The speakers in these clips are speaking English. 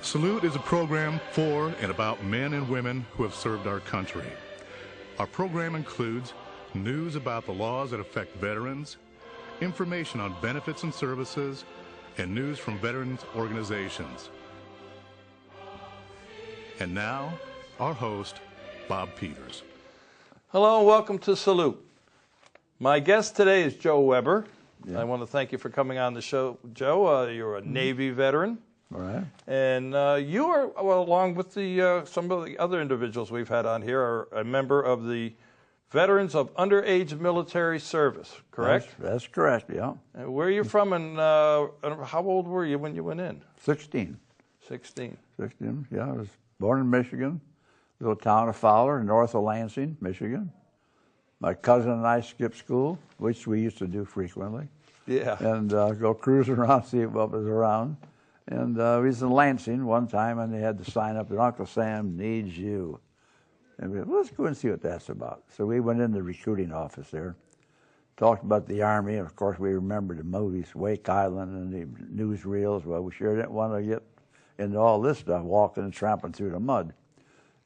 Salute is a program for and about men and women who have served our country. Our program includes news about the laws that affect veterans, information on benefits and services, and news from veterans organizations. And now, our host, Bob Peters. Hello and welcome to Salute. My guest today is Joe Weber. Yeah. I want to thank you for coming on the show, Joe. You're a Navy veteran. All right. And you are, well, along with some of the other individuals we've had on here, are a member of the Veterans of Underage Military Service, correct? That's correct, yeah. And where are you from, and how old were you when you went in? 16. 16. 16, yeah. I was born in Michigan, little town of Fowler, north of Lansing, Michigan. My cousin and I skipped school, which we used to do frequently. Yeah. And go cruising around, see what was around. And we was in Lansing one time, and they had to sign up that Uncle Sam needs you. And we said, well, let's go and see what that's about. So we went in the recruiting office there, talked about the Army, and of course we remembered the movies, Wake Island and the newsreels. Well, we sure didn't want to get into all this stuff, walking and tramping through the mud.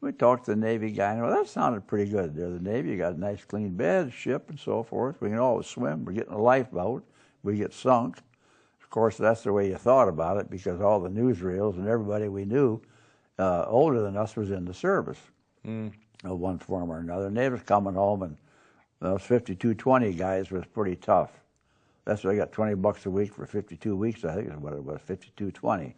We talked to the Navy guy, and well, that sounded pretty good there. The Navy, you got a nice clean bed, ship, and so forth. We can always swim. We're getting a lifeboat. We get sunk. Of course, that's the way you thought about it, because all the newsreels and everybody we knew older than us was in the service of one form or another. And they was coming home, and those 5220 guys was pretty tough. That's why I got $20 a week for 52 weeks, I think is what it was, 5220.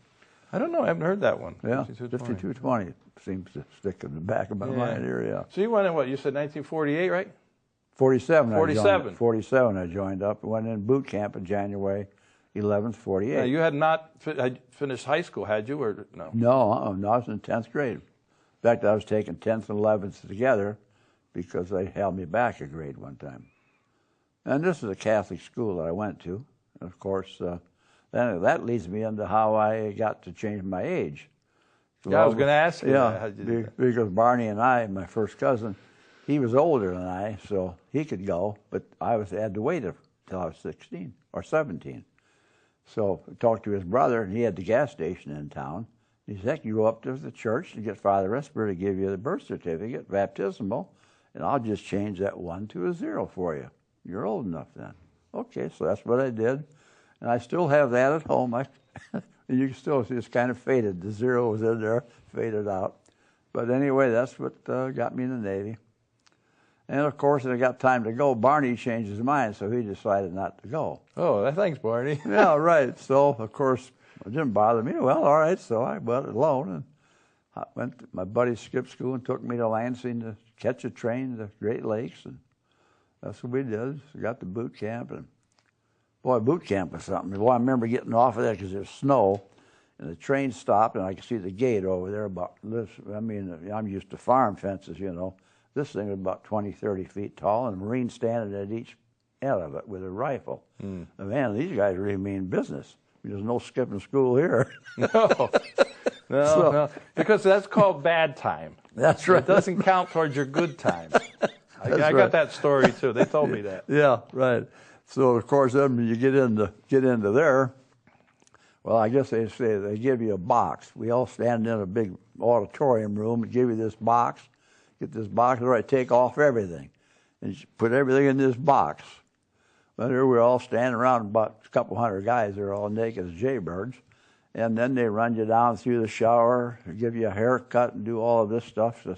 I don't know. I haven't heard that one. Yeah, 5220 seems to stick in the back of my mind here, yeah. So you went in what? You said 1948, right? 47. 47. 47 I joined up and went in boot camp in January 11th, 48. Now, you had not finished high school, had you, or no? No, no, I was in 10th grade. In fact, I was taking 10th and 11th together because they held me back a grade one time. And this is a Catholic school that I went to. And of course, then that leads me into how I got to change my age. So yeah, I was going to ask you. Yeah, because Barney and I, my first cousin, he was older than I, so he could go, but I had to wait until I was 16 or 17. So I talked to his brother, and he had the gas station in town. He said, heck, you go up to the church and get Father Esper to give you the birth certificate, baptismal, and I'll just change that 1 to a 0 for you. You're old enough then. Okay, so that's what I did. And I still have that at home. You can still see it's kind of faded. The 0 was in there, faded out. But anyway, that's what got me in the Navy. And of course, when I got time to go, Barney changed his mind, so he decided not to go. Oh, thanks, Barney. Yeah, right. So, of course, it didn't bother me. Well, all right, so I went alone. And I went. My buddy skipped school and took me to Lansing to catch a train to Great Lakes. And that's what we did. So got to boot camp. And, boy, boot camp was something. Boy, I remember getting off of there because there was snow. And the train stopped, and I could see the gate over there about this. I mean, I'm used to farm fences, you know. This thing was about 20, 30 feet tall, and a Marine standing at each end of it with a rifle. And man, these guys really mean business. There's no skipping school here. No, because that's called bad time. That's right. It doesn't count towards your good time. I right. got that story, too. They told me that. Yeah, right. So, of course, then when you get into there, well, I guess they say they give you a box. We all stand in a big auditorium room and give you this box. Get this box, all right, take off everything. And you put everything in this box. Well, there we're all standing around, about a couple hundred guys. They're all naked as jaybirds. And then they run you down through the shower, give you a haircut, and do all of this stuff to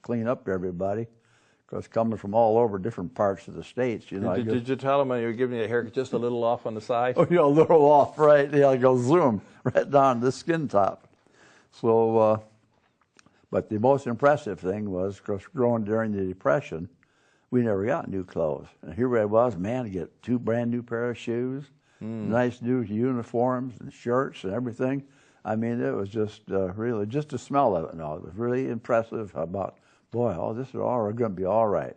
clean up everybody. Because coming from all over different parts of the states, you know. Did you tell them when you were giving you a haircut just a little off on the side? Oh, a little off, right? Yeah, I go zoom right down to the skin top. So, but the most impressive thing was, of course, growing during the Depression, we never got new clothes. And here I was, man, to get 2 brand new pair of shoes, nice new uniforms and shirts and everything. I mean, it was just really, just the smell of it and all. It was really impressive about, boy, this is all going to be all right.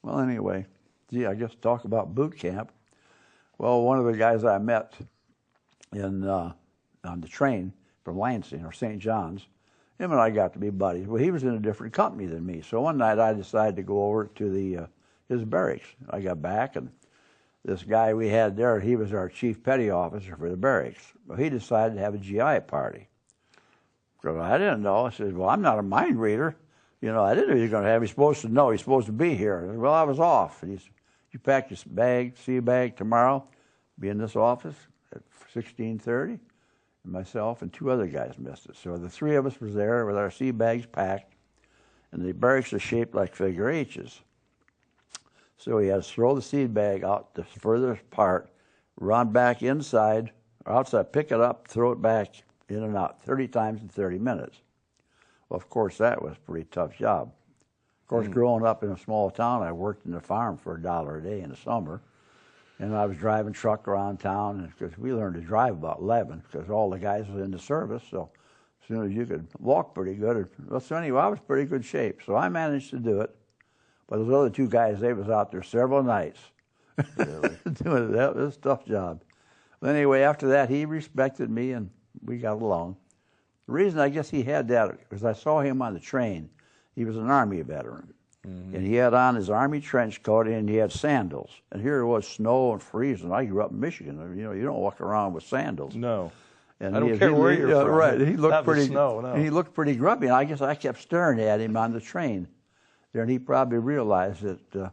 Well, anyway, gee, I guess talk about boot camp. Well, one of the guys I met on the train from Lansing or St. John's, him and I got to be buddies. Well, he was in a different company than me. So one night I decided to go over to his barracks. I got back, and this guy we had there, he was our chief petty officer for the barracks. Well, he decided to have a GI party. So I didn't know. I said, well, I'm not a mind reader. You know, I didn't know you were going to have. He's supposed to know. He's supposed to be here. I said, well, I was off. And he said, you pack your bag, sea bag tomorrow, be in this office at 16:30. And myself and 2 other guys missed it. So the 3 of us was there with our sea bags packed, and the barracks are shaped like figure H's. So he had to throw the seed bag out the furthest part, run back inside or outside, pick it up, throw it back in and out 30 times in 30 minutes. Well, of course, that was a pretty tough job. Of course, growing up in a small town, I worked in the farm for $1 a day in the summer. And I was driving truck around town because we learned to drive about 11 because all the guys were in the service. So as soon as you could walk pretty good. Well, so anyway, I was in pretty good shape. So I managed to do it. But those other 2 guys, they was out there several nights. Really? Doing it. That was a tough job. But anyway, after that, he respected me and we got along. The reason I guess he had that was I saw him on the train. He was an Army veteran. Mm-hmm. And he had on his Army trench coat and he had sandals. And here it was snow and freezing. I grew up in Michigan. You know, you don't walk around with sandals. No. And I don't care where you're from. Right. He looked pretty. Snow, no. He looked pretty grumpy. And I guess I kept staring at him on the train. There, and he probably realized that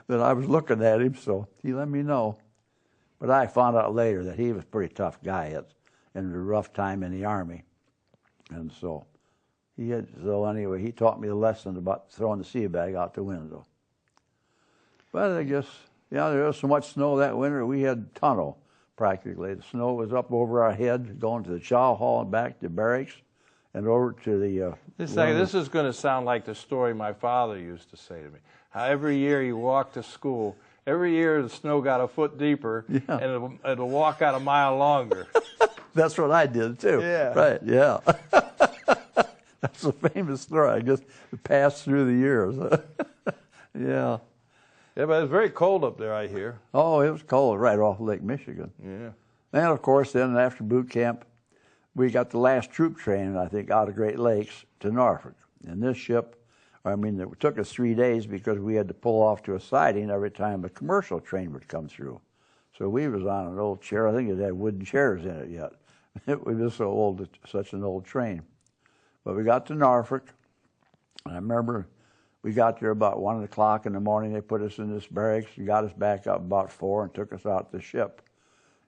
that I was looking at him, so he let me know. But I found out later that he was a pretty tough guy in a rough time in the Army, and so anyway, he taught me the lesson about throwing the sea bag out the window. But I guess there was so much snow that winter we had tunnel practically. The snow was up over our head, going to the chow hall and back to barracks, and over to the. This is going to sound like the story my father used to say to me. How every year he walked to school. Every year the snow got a foot deeper, and it'll walk out a mile longer. That's what I did too. Yeah. Right. Yeah. That's a famous story. I guess it passed through the years. Yeah. Yeah, but it's very cold up there, I hear. Oh, it was cold right off Lake Michigan. Yeah. And of course, then after boot camp, we got the last troop train, I think, out of Great Lakes to Norfolk. And this ship, it took us 3 days because we had to pull off to a siding every time a commercial train would come through. So we was on an old chair. I think it had wooden chairs in it yet. It was just so old, such an old train. But we got to Norfolk. And I remember we got there about 1 o'clock in the morning. They put us in this barracks and got us back up about 4 and took us out the ship.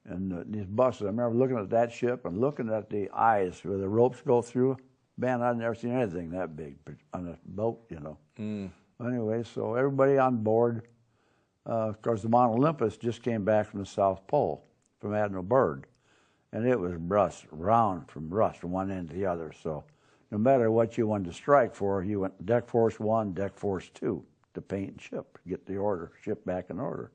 And these buses, I remember looking at that ship and looking at the eyes where the ropes go through. Man, I'd never seen anything that big on a boat, you know. Anyway, so everybody on board, of course, the Mount Olympus just came back from the South Pole, from Admiral Byrd. And it was rust from one end to the other. So no matter what you wanted to strike for, you went Deck Force 1, Deck Force 2 to paint and ship, get the ship back in order.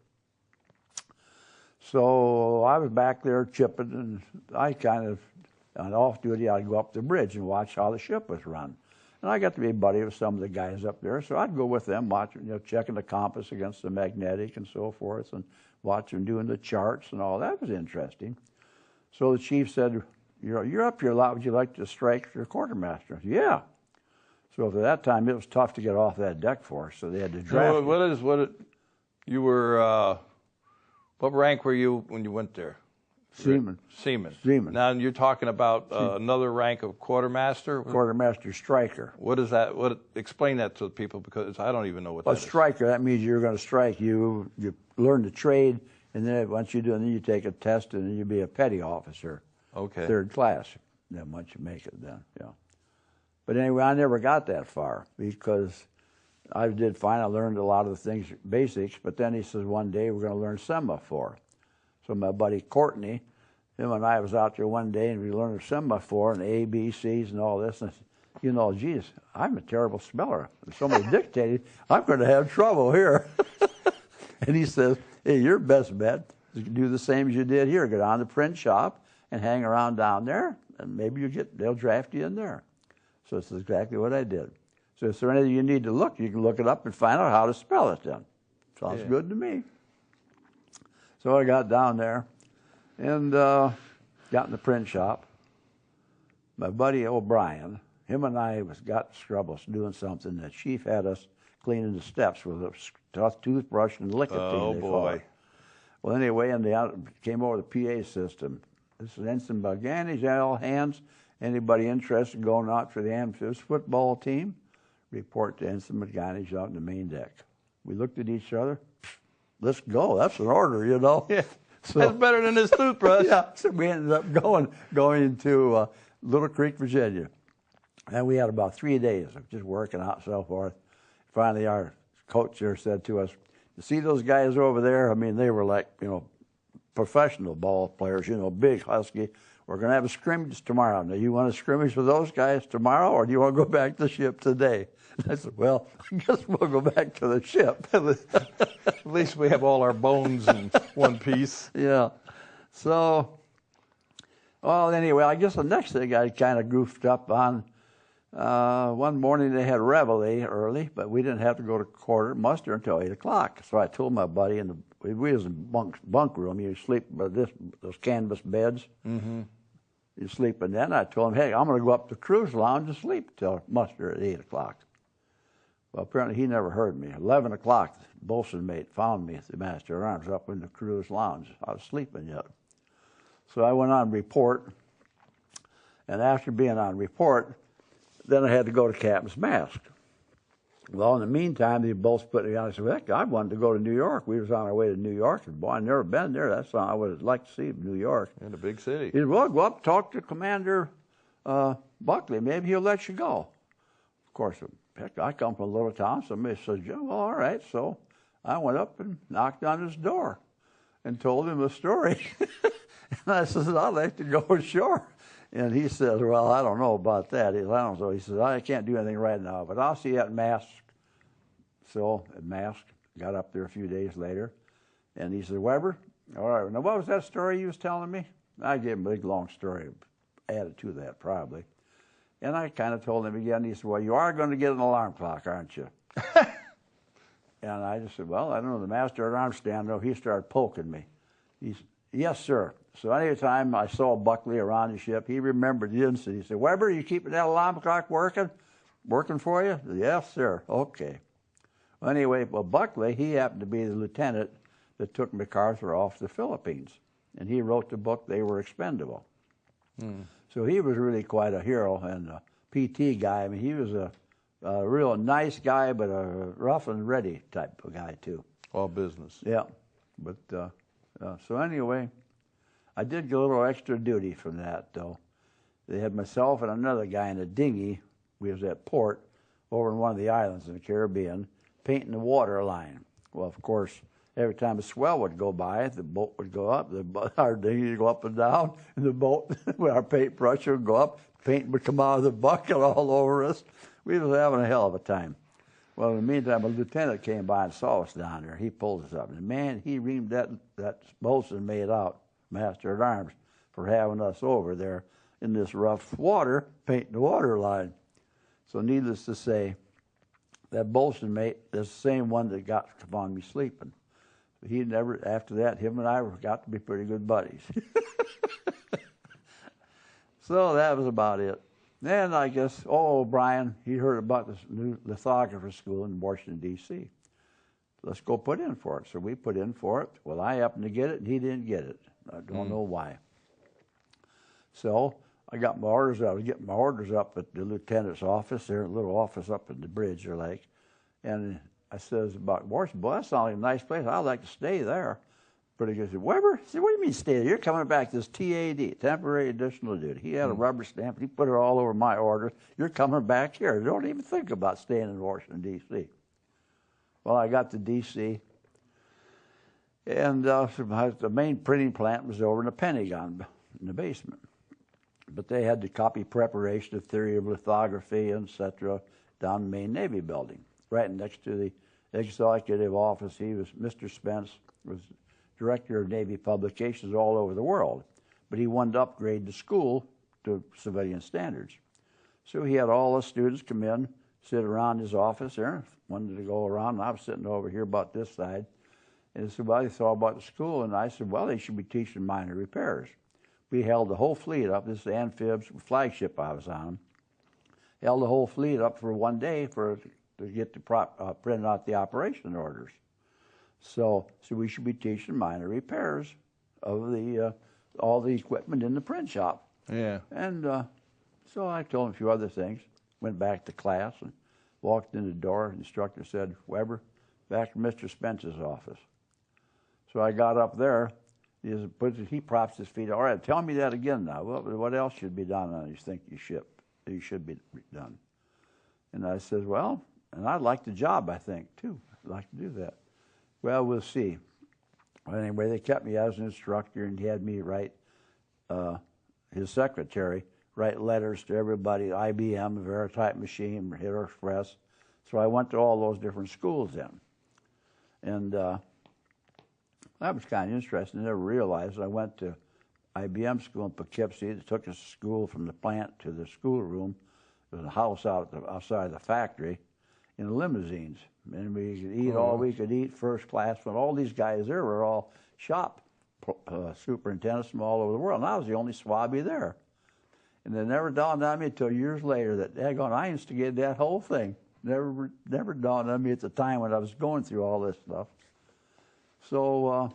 So I was back there chipping, and I on off duty, I'd go up the bridge and watch how the ship was run. And I got to be a buddy with some of the guys up there, so I'd go with them, watching, checking the compass against the magnetic and so forth, and watch them doing the charts and all. That was interesting. So the chief said, you're up here a lot. Would you like to strike your quartermaster? I said, yeah. So at that time, it was tough to get off that deck force, so they had to draft. What rank were you when you went there? Seaman. Seaman. Now you're talking about another rank of quartermaster? Quartermaster striker. What is that? Explain that to the people, because I don't even know what that is. A striker, that means you're going to strike. You learn the trade, and then once you do it, then you take a test, and then you'll be a petty officer. Okay. 3rd class. Then once you make it, then, yeah. But anyway, I never got that far because I did fine. I learned a lot of the things, basics, but then he says one day we're going to learn semaphore. So my buddy Courtney, him and I was out there one day and we learned semaphore and A, B, C's and all this. And I said, geez, I'm a terrible speller. If somebody dictated, I'm going to have trouble here. And he says, hey, your best bet is to do the same as you did here. Go down to the print shop and hang around down there, and maybe they'll draft you in there. So this is exactly what I did. So is there anything you need to look? You can look it up and find out how to spell it then. Sounds good to me. So I got down there and got in the print shop. My buddy O'Brien, him and I got troubles doing something. The chief had us cleaning the steps with a tough toothbrush and licking. Oh, boy. Well, anyway, and they came over the PA system. This is Ensign Balgani's, all hands. Anybody interested in going out for the Amphibious football team? Report to Ensign McGinnis out in the main deck. We looked at each other. Let's go. That's an order, you know. Yeah. So, That's better than his toothbrush. yeah. So we ended up going to Little Creek, Virginia. And we had about 3 days of just working out and so forth. Finally, our coach there said to us, "You see those guys over there? I mean, they were like, you know, professional ball players, you know, big, husky. We're going to have a scrimmage tomorrow. Now, you want to scrimmage with those guys tomorrow, or do you want to go back to the ship today?" I said, "Well, I guess we'll go back to the ship." At least we have all our bones in one piece. Yeah. So, well, anyway, I guess the next thing I kind of goofed up on, one morning they had reveille early, but we didn't have to go to quarter muster until 8 o'clock. So I told my buddy, we was in bunk room. You sleep by those canvas beds. Mm-hmm. You sleep in that. I told him, "Hey, I'm going to go up to the cruise lounge and sleep till muster at 8 o'clock. Well, apparently he never heard me. 11 o'clock, the bosun mate found me at the Master at Arms up in the cruise lounge. I was sleeping yet. So I went on report, and after being on report, then I had to go to Captain's Mast. Well, in the meantime, they both put me on. I said, "Heck, I wanted to go to New York." We was on our way to New York, and boy, I'd never been there. That's something I would like to see, New York. In a big city. He said, "Well, go up, talk to Commander Buckley. Maybe he'll let you go." Of course, heck, I come from a little town. Somebody says, "Yeah, well, all right." So I went up and knocked on his door and told him the story. And I said, "I'd like to go ashore." And he said, "Well, I don't know about that." He said, "I don't know." He said, "I can't do anything right now, but I'll see you at Mask." So at Mask, got up there a few days later, and he said, "Weber, all right, now what was that story you was telling me?" I gave him a big, long story, added to that probably. And I kind of told him again. He said, "Well, you are going to get an alarm clock, aren't you?" And I just said, "Well, I don't know. The Master at Arms stand up." He started poking me. He said, "Yes, sir." So anytime I saw Buckley around the ship, he remembered the incident. He said, "Weber, you keeping that alarm clock working? Working for you?" "Yes, sir." "Okay." Well, anyway, Buckley, he happened to be the lieutenant that took MacArthur off the Philippines. And he wrote the book, They Were Expendable. So he was really quite a hero and a PT guy. I mean, he was a real nice guy, but a rough and ready type of guy, too. All business. Yeah. But so anyway, I did get a little extra duty from that, though. They had myself and another guy in a dinghy. We was at port over in one of the islands in the Caribbean, painting the water line. Well, of course, every time a swell would go by, the boat would go up, our dinghy would go up and down, and the boat, with our paintbrush would go up, paint would come out of the bucket all over us. We was having a hell of a time. Well, in the meantime, a lieutenant came by and saw us down there. He pulled us up, and man, he reamed that bosun made out, Master at Arms, for having us over there in this rough water, painting the water line. So needless to say, that bosun mate is the same one that got upon me sleeping. He never, after that, him and I got to be pretty good buddies. So that was about it. Then I guess, O'Brien, he heard about this new lithographer school in Washington, D.C. Let's go put in for it. So we put in for it. Well, I happened to get it, and he didn't get it. I don't know why. So I got my orders. I was getting my orders up at the lieutenant's office there, a little office up in the bridge or like. And I says about Washington, "Boy, that sounds like a nice place. I'd like to stay there." Pretty good. He said, "Weber," I said, "What do you mean stay there? You're coming back to this TAD, temporary additional duty." He had a rubber stamp. He put it all over my orders. "You're coming back here. Don't even think about staying in Washington, D.C." Well, I got to D.C., and the main printing plant was over in the Pentagon in the basement. But they had the copy preparation of theory of lithography, etc., down in the main Navy building, right next to the executive office. He was, Mr. Spence, was director of Navy publications all over the world. But he wanted to upgrade the school to civilian standards. So he had all the students come in, sit around his office there, wanted to go around, and I was sitting over here about this side. And he said, "Well, he thought about the school," and I said, "Well, they should be teaching minor repairs." We held the whole fleet up. This is the Amphibs flagship I was on. Held the whole fleet up for one day to get the print out the operation orders. So we should be teaching minor repairs of all the equipment in the print shop. Yeah. And So I told him a few other things, went back to class and walked in the door. The instructor said, Weber, back to Mr. Spence's office. So I got up there. He props his feet. All right, tell me that again now. What else should be done on you think you should be done? And I said, well, and I'd like the job, I think, too. I'd like to do that. Well, we'll see. Anyway, they kept me as an instructor, and he had me write, his secretary, write letters to everybody, IBM, Veritype Machine, Hit Express. So I went to all those different schools then. And that was kind of interesting. I never realized I went to IBM school in Poughkeepsie. They took us to school from the plant to the schoolroom. There was a house outside the factory in limousines. And we could eat all we could eat, first class. But all these guys there were all shop superintendents from all over the world. And I was the only swabby there. And it never dawned on me until years later that I instigated that whole thing. Never dawned on me at the time when I was going through all this stuff. So,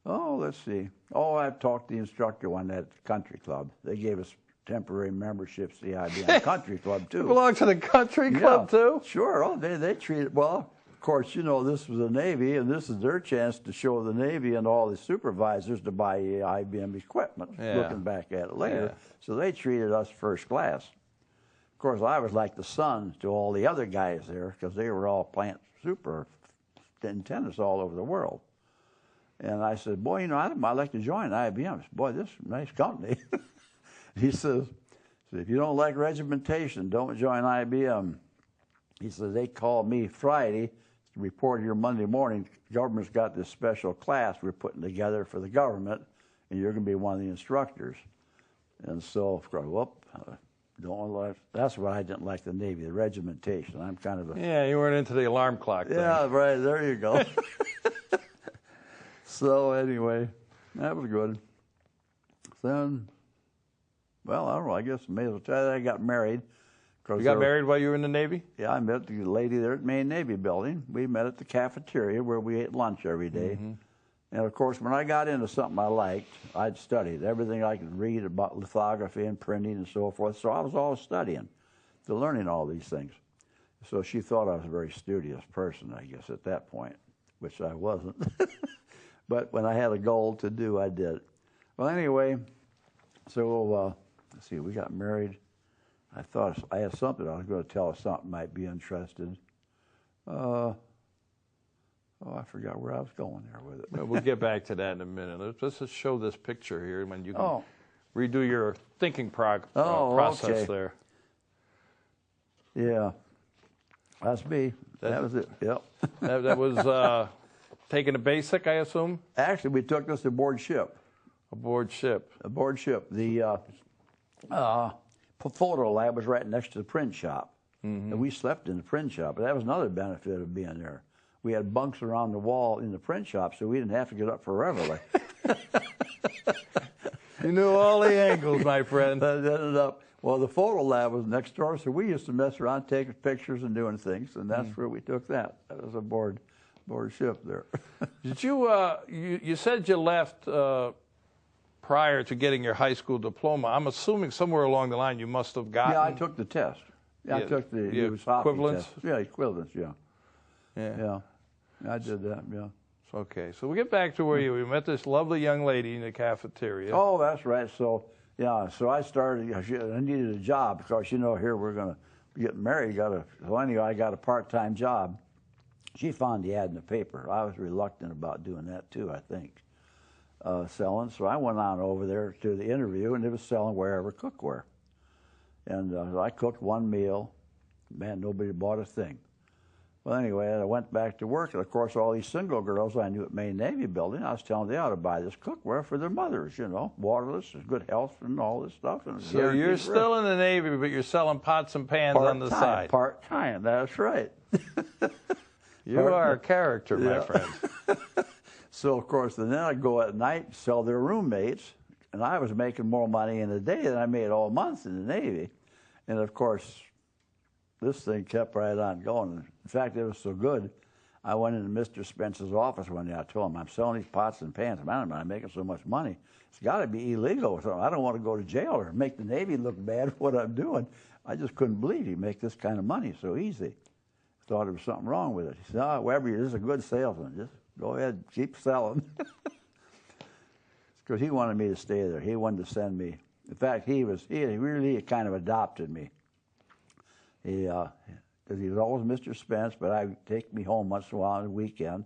let's see. I talked to the instructor one at the country club. They gave us temporary memberships to the IBM country club, too. You belong to the country club, too? Sure. They treated, well, of course, this was the Navy, and this is their chance to show the Navy and all the supervisors to buy IBM equipment, looking back at it later. Yeah. So they treated us first class. Of course, I was like the son to all the other guys there because they were all plant superintendents all over the world. And I said, boy, I'd like to join IBM. I said, boy, this is a nice company. He says, if you don't like regimentation, don't join IBM. He says, they called me Friday to report here Monday morning. The government's got this special class we're putting together for the government, and you're going to be one of the instructors. And so, of course, that's what I didn't like the Navy, the regimentation. I'm kind of a... Yeah, you weren't into the alarm clock thing. Yeah, right, there you go. So anyway, that was good. Then, well, I don't know, I guess I may as well tell you I got married. You got married while you were in the Navy? Yeah, I met the lady there at Main Navy Building. We met at the cafeteria where we ate lunch every day. Mm-hmm. And, of course, when I got into something I liked, I'd studied everything I could read about lithography and printing and so forth. So I was always studying, learning all these things. So she thought I was a very studious person, I guess, at that point, which I wasn't. But when I had a goal to do, I did. Well, anyway, so let's see, we got married. I thought I had something I was going to tell us something might be interested. I forgot where I was going there with it. We'll get back to that in a minute. Let's just show this picture here when you can redo your thinking process there. Yeah, that's me. That was it. Yep. That was taking a basic, I assume? Actually, we took this aboard ship. Aboard ship. Aboard ship. The photo lab was right next to the print shop. Mm-hmm. And we slept in the print shop. But that was another benefit of being there. We had bunks around the wall in the print shop, so we didn't have to get up forever. You knew all the angles, my friend. That ended up, well, the photo lab was next door, so we used to mess around, taking pictures and doing things, and that's where we took that. That was aboard ship there. Did you said you left prior to getting your high school diploma. I'm assuming somewhere along the line you must have gotten... Yeah, I took the test. Yeah, I took the equivalence test. Yeah, equivalence, Yeah, I did that, yeah. Okay, so we get back to where we met this lovely young lady in the cafeteria. Oh, that's right. So, so I started, I needed a job because, here we're going to get married. So anyway, I got a part-time job. She found the ad in the paper. I was reluctant about doing that too, I think, selling. So I went on over there to the interview, and it was selling wherever cookware. And I cooked one meal. Man, nobody bought a thing. Well, anyway, I went back to work, and of course, all these single girls I knew at Main Navy Building, I was telling them they ought to buy this cookware for their mothers, waterless, good health, and all this stuff. And so you're still in the Navy, but you're selling pots and pans on the side. Part-time, that's right. You are a character, my friend. So, of course, then I'd go at night, sell their roommates, and I was making more money in a day than I made all month in the Navy. And, of course, this thing kept right on going. In fact, it was so good, I went into Mr. Spence's office one day. I told him, I'm selling these pots and pans. Man, I'm making so much money. It's got to be illegal. So I don't want to go to jail or make the Navy look bad for what I'm doing. I just couldn't believe he'd make this kind of money so easy. Thought there was something wrong with it. He said, oh, Weber, you're just a good salesman. Just go ahead, keep selling. Because he wanted me to stay there. He wanted to send me. In fact, he really kind of adopted me. Because he was always Mr. Spence, but I'd take me home once in a while on the weekend.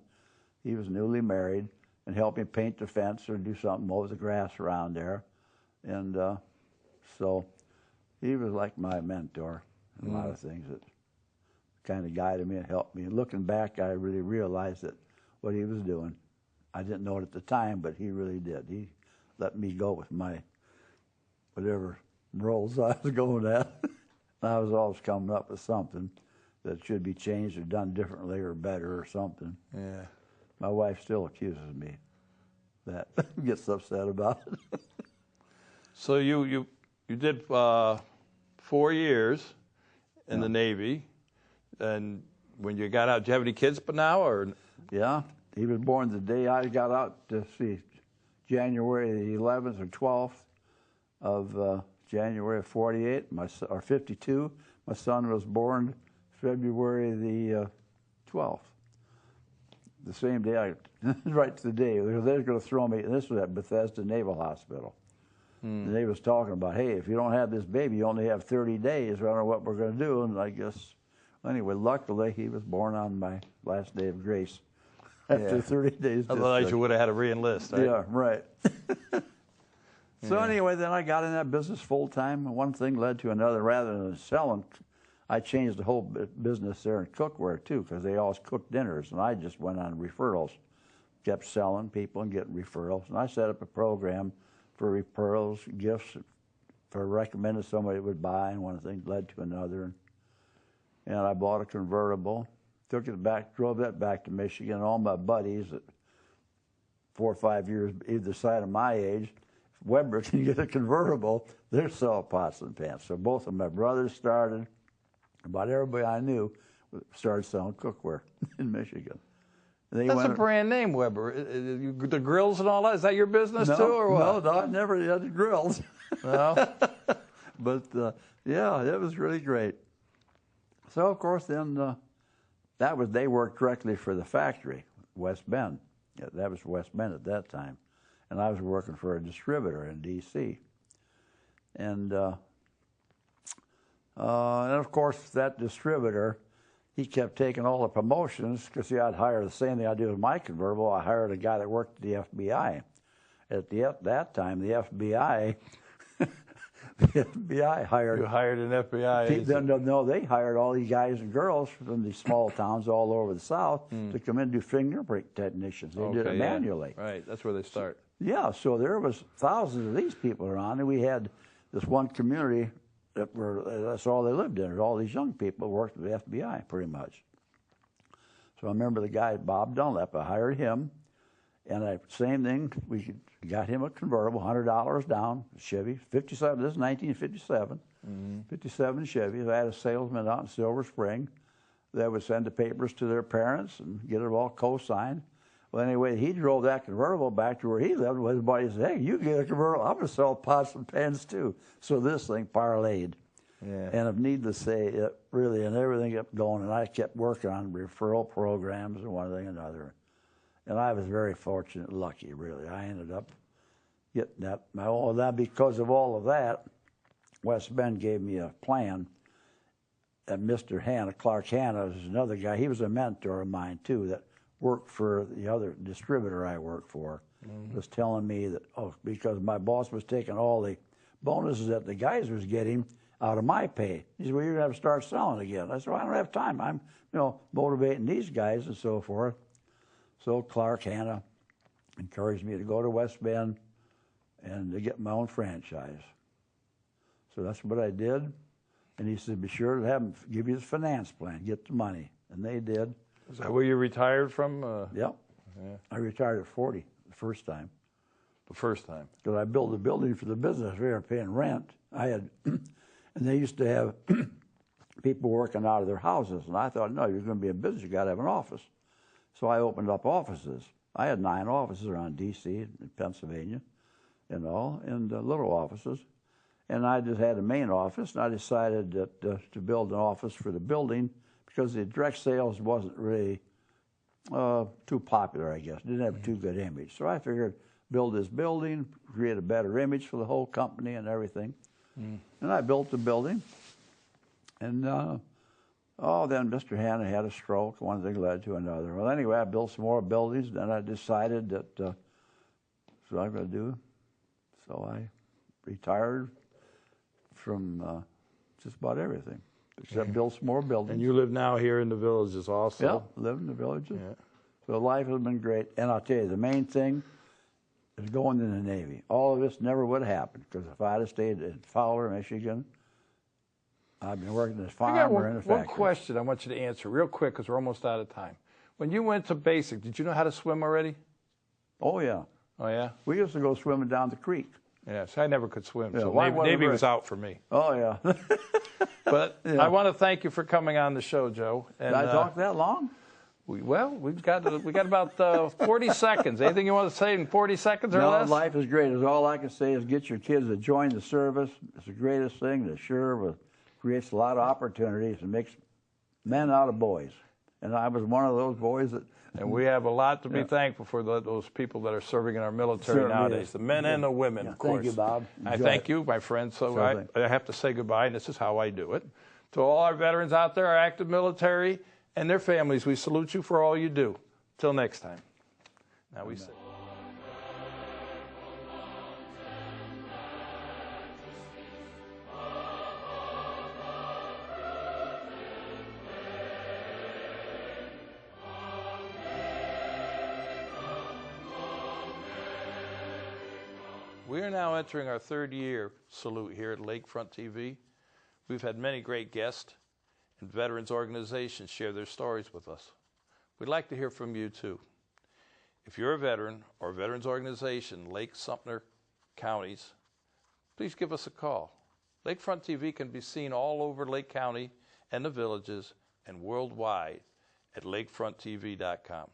He was newly married and helped me paint the fence or do something, mow the grass around there. And so he was like my mentor in a lot of things that kind of guided me and helped me. And looking back, I really realized that what he was doing, I didn't know it at the time, but he really did. He let me go with my whatever roles I was going at. I was always coming up with something that should be changed or done differently or better or something. Yeah. My wife still accuses me that, gets upset about it. So you did 4 years in the Navy, and when you got out, do you have any kids but now, or? Yeah, he was born the day I got out, to see, January the 11th or 12th of January of 48, or 52. My son was born February the 12th. The same day, right to the day, they were going to throw me, and this was at Bethesda Naval Hospital. And they was talking about, hey, if you don't have this baby, you only have 30 days. I don't know what we're going to do. And I guess, anyway, luckily, he was born on my last day of grace after 30 days. Otherwise, you would have had to re-enlist, right? Yeah, right. So anyway, then I got in that business full time, and one thing led to another. Rather than selling, I changed the whole business there in cookware too, because they always cooked dinners, and I just went on referrals, kept selling people and getting referrals, and I set up a program for referrals, gifts, for recommended somebody would buy, and one thing led to another, and I bought a convertible, took it back, drove that back to Michigan. All my buddies, at 4 or 5 years either side of my age, Weber can get a convertible, they're selling pots and pans. So both of my brothers started, about everybody I knew started selling cookware in Michigan. That's a brand name, Weber. The grills and all that, is that your business too, or what? No, I never had the grills. No? But yeah, it was really great. So of course then, they worked directly for the factory, West Bend. Yeah, that was West Bend at that time. And I was working for a distributor in D.C. And of course, that distributor, he kept taking all the promotions because I'd hire the same thing I did with my convertible. I hired a guy that worked at the FBI. At that time, the FBI, the FBI hired. You hired an FBI agent? No, they hired all these guys and girls from these small towns all over the South to come in and do fingerprint technicians. They did it manually. Yeah. Right, that's where they start. Yeah, so there was thousands of these people around, and we had this one community that's all they lived in. All these young people worked at the FBI, pretty much. So I remember the guy, Bob Dunlap, I hired him, and same thing, we got him a convertible, $100 down, Chevy, 57, this is 1957, 57 Chevy. I had a salesman out in Silver Spring that would send the papers to their parents and get it all co-signed. Well, anyway, he drove that convertible back to where he lived. His buddy said, hey, you get a convertible. I'm going to sell pots and pans, too. So this thing parlayed. Yeah. And if needless to say, it really, and everything kept going. And I kept working on referral programs and one thing and another. And I was very fortunate and lucky, really. I ended up getting that. That because of all of that, West Bend gave me a plan. And Mr. Hanna, Clark Hanna, is another guy. He was a mentor of mine, too, that worked for the other distributor I worked for, was telling me that, because my boss was taking all the bonuses that the guys was getting out of my pay. He said, well, you're going to have to start selling again. I said, well, I don't have time. I'm, motivating these guys and so forth. So Clark Hanna encouraged me to go to West Bend and to get my own franchise. So that's what I did. And he said, be sure to have them give you the finance plan, get the money. And they did. Is that where you retired from? Yep. Yeah. I retired at 40 the first time. The first time? Because I built a building for the business. We were paying rent. I had, and they used to have people working out of their houses. And I thought, no, you're going to be in business. You got to have an office. So I opened up offices. I had 9 offices around D.C. and Pennsylvania, and little offices. And I just had a main office, and I decided that to build an office for the building because the direct sales wasn't really too popular, I guess. It didn't have a too good image. So I figured build this building, create a better image for the whole company and everything. And I built the building. And then Mr. Hanna had a stroke. One thing led to another. Well, anyway, I built some more buildings. Then I decided that that's what I'm going to do. So I retired from just about everything, except build some more buildings. And you live now here in the villages also? Yeah, live in the villages. Yeah. So life has been great. And I'll tell you, the main thing is going in the Navy. All of this never would have happened, because if I'd have stayed in Fowler, Michigan, I've been working as a farmer in a factory. One question I want you to answer real quick, because we're almost out of time. When you went to basic, did you know how to swim already? Oh, yeah. Oh, yeah? We used to go swimming down the creek. Yes, I never could swim, Yeah, so whitewater Navy was bridge. out for me. Oh, yeah. But I want to thank you for coming on the show, Joe. And, Did I talk that long? we've got about 40 seconds. Anything you want to say in 40 seconds or No, less? life is great. All I can say is get your kids to join the service. It's the greatest thing. It sure creates a lot of opportunities and makes men out of boys. And I was one of those boys that... And we have a lot to be thankful for those people that are serving in our military Certainly nowadays, is. the men and the women, of course. Thank you, Bob. I Enjoy thank it. you, my friend. So Sure I have to say goodbye, and this is how I do it. To all our veterans out there, our active military, and their families, we salute you for all you do. Till next time. Now we say. We are now entering our 3rd year salute here at Lakefront TV. We've had many great guests and veterans organizations share their stories with us. We'd like to hear from you too. If you're a veteran or a veterans organization, Lake Sumter counties, please give us a call. Lakefront TV can be seen all over Lake County and the villages and worldwide at lakefronttv.com.